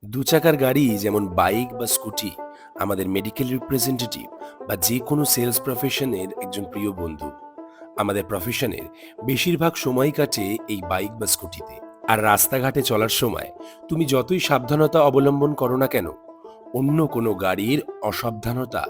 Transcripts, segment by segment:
দুচাকার গাড়ি যেমন বাইক বা স্কুটি আমাদের মেডিকেল রিপ্রেজেন্টেটিভ বা যে কোনো সেলস প্রফেশনের একজন প্রিয় বন্ধু। আমাদের প্রফেশনের বেশিরভাগ সময় কাটে এই বাইক বা স্কুটিতে। আর রাস্তাঘাটে চলার সময় তুমি যতই সাবধানতা অবলম্বন করো না কেন, অন্য কোনো গাড়ির অসাবধানতা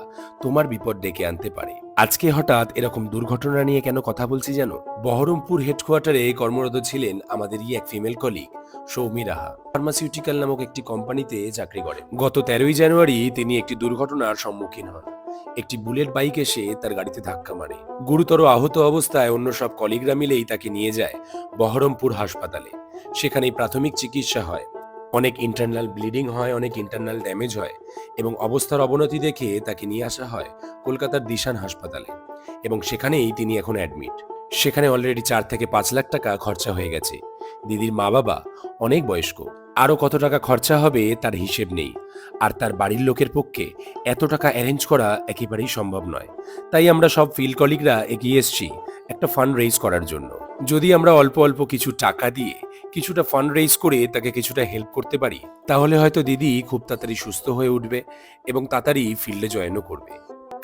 তোমার বিপদ ডেকে আনতে পারে। আজকে হঠাৎ এরকম দুর্ঘটনা নিয়ে কেন কথা বলছি জানো? বহরমপুর হেডকোয়ার্টারে কর্মরত ছিলেন আমাদেরই এক ফিমেল কলিগ সৌমি রাহা। ফার্মাসিউটিক্যাল নামক একটি কোম্পানিতে চাকরি করেন। গত 13ই জানুয়ারি তিনি একটি দুর্ঘটনার সম্মুখীন হন। একটি বুলেট বাইক এসে তার গাড়িতে ধাক্কা মারে। গুরুতর আহত অবস্থায় অন্য সব কলিগরা মিলেই তাকে নিয়ে যায় বহরমপুর হাসপাতালে। সেখানেই প্রাথমিক চিকিৎসা হয়। অনেক ইন্টারনাল ব্লিডিং হয়, অনেক ইন্টারনাল ড্যামেজ হয় এবং অবস্থার অবনতি দেখে তাকে নিয়ে আসা হয় কলকাতার দিশান হাসপাতালে এবং সেখানেই তিনি এখন অ্যাডমিট। সেখানে অলরেডি 4 থেকে 5 লাখ টাকা খরচা হয়ে গেছে। দিদির মা বাবা অনেক বয়স্ক, আরও কত টাকা খরচা হবে তার হিসেব নেই। আর তার বাড়ির লোকের পক্ষে এত টাকা অ্যারেঞ্জ করা একেবারেই সম্ভব নয়। তাই আমরা সব ফিল্ড কলিগরা এগিয়ে এসেছি একটা ফান্ড রেইজ করার জন্য। যদি আমরা অল্প অল্প কিছু টাকা দিয়ে কিছুটা ফান্ড রেইজ করে তাকে কিছুটা হেল্প করতে পারি, তাহলে হয়তো দিদি খুব তাড়াতাড়ি সুস্থ হয়ে উঠবে এবং তাড়াতাড়ি ফিল্ডে জয়েনও করবে।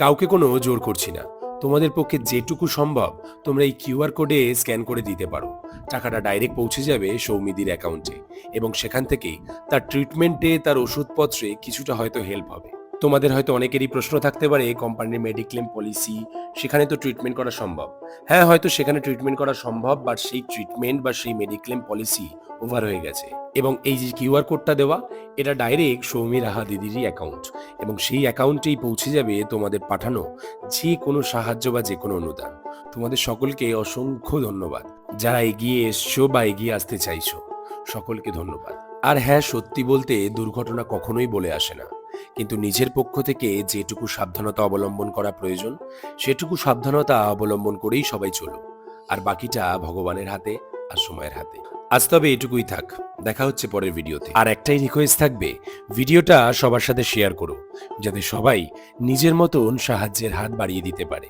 কাউকে কোনো জোর করছি না, তোমাদের পক্ষে যেটুকু সম্ভব তোমরা এই কিউআর কোডে স্ক্যান করে দিতে পারো। টাকাটা ডাইরেক্ট পৌঁছে যাবে সৌমিদির অ্যাকাউন্টে এবং সেখান থেকেই তার ট্রিটমেন্টে, তার ওষুধপত্রে কিছুটা হয়তো হেল্প হবে। তোমাদের হয়তো অনেকেরই প্রশ্ন থাকতে পারে, কোম্পানির মেডিক্লেম পলিসি, সেখানে তো ট্রিটমেন্ট করা সম্ভব। হ্যাঁ, হয়তো সেখানে ট্রিটমেন্ট করা সম্ভব, বাট সেই ট্রিটমেন্ট বা সেই মেডিক্লেম পলিসি ওভার হয়ে গেছে। এবং এই যে কিউআর কোডটা দেওয়া, এটা ডাইরেক্ট সৌমি রাহা দিদিরই অ্যাকাউন্ট এবং সেই অ্যাকাউন্টেই পৌঁছে যাবে তোমাদের পাঠানো যে কোনো সাহায্য বা যে কোনো অনুদান। তোমাদের সকলকে অসংখ্য ধন্যবাদ, যারা এগিয়ে এসছো বা এগিয়ে আসতে চাইছো, সকলকে ধন্যবাদ। আর হ্যাঁ, সত্যি বলতে দুর্ঘটনা কখনোই বলে আসে না, কিন্তু নিজের পক্ষ থেকে যেটুকু সাবধানতা অবলম্বন করা প্রয়োজন সেটুকু সাবধানতা অবলম্বন করেই সবাই চলো। আর বাকিটা ভগবানের হাতে আর সময়ের হাতে। আজ তবে এটুকুই থাক, দেখা হচ্ছে পরের ভিডিওতে। আর একটাই রিকোয়েস্ট থাকবে, ভিডিওটা সবার সাথে শেয়ার করো যাতে সবাই নিজের মতন সাহায্যের হাত বাড়িয়ে দিতে পারে।